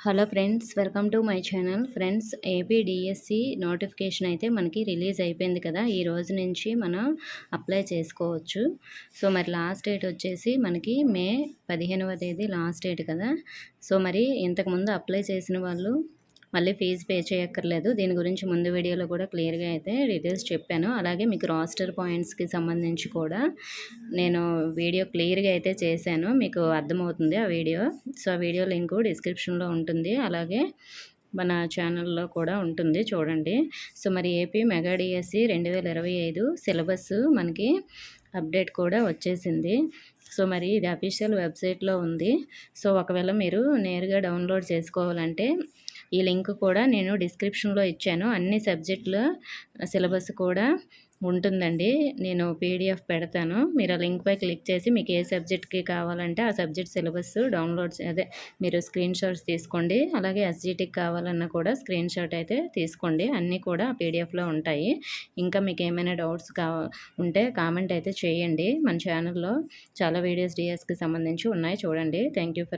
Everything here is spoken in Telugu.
Hello friends, welcome to my channel. Friends, AP DSC notification అయితే మనకి రిలీజ్ అయిపోయింది కదా. ఈ రోజు నుంచి మనం అప్లై చేసుకోవచ్చు. సో మరి లాస్ట్ డేట్ వచ్చేసి మనకి మే 15వ తేదీ లాస్ట్ డేట్ కదా. సో మరి ఇంతకుముందు అప్లై చేసిన వాళ్ళు మళ్ళీ ఫీజు పే చేయక్కర్లేదు. దీని గురించి ముందు వీడియోలో కూడా క్లియర్గా అయితే డీటెయిల్స్ చెప్పాను. అలాగే మీకు రాస్టర్ పాయింట్స్కి సంబంధించి కూడా నేను వీడియో క్లియర్గా అయితే చేశాను, మీకు అర్థమవుతుంది ఆ వీడియో. సో ఆ వీడియో లింక్ డిస్క్రిప్షన్లో ఉంటుంది, అలాగే మన ఛానల్లో కూడా ఉంటుంది, చూడండి. సో మరి ఏపీ మెగా డిఎస్సి 2025 సిలబస్ మనకి అప్డేట్ కూడా వచ్చేసింది. సో మరి ఇది అఫీషియల్ వెబ్సైట్లో ఉంది. సో ఒకవేళ మీరు నేరుగా డౌన్లోడ్ చేసుకోవాలంటే ఈ లింక్ కూడా నేను డిస్క్రిప్షన్లో ఇచ్చాను. అన్ని సబ్జెక్టుల సిలబస్ కూడా ఉంటుందండి. నేను పీడిఎఫ్ పెడతాను, మీరు ఆ లింక్పై క్లిక్ చేసి మీకు ఏ సబ్జెక్ట్కి కావాలంటే ఆ సబ్జెక్ట్ సిలబస్ డౌన్లోడ్ మీరు స్క్రీన్ షాట్స్ తీసుకోండి. అలాగే ఎస్జిటికి కావాలన్నా కూడా స్క్రీన్ షాట్ అయితే తీసుకోండి. అన్నీ కూడా పీడిఎఫ్లో ఉంటాయి. ఇంకా మీకు ఏమైనా డౌట్స్ ఉంటే కామెంట్ అయితే చేయండి. మన ఛానల్లో చాలా వీడియోస్ డిఎస్కి సంబంధించి ఉన్నాయి, చూడండి. Thank you for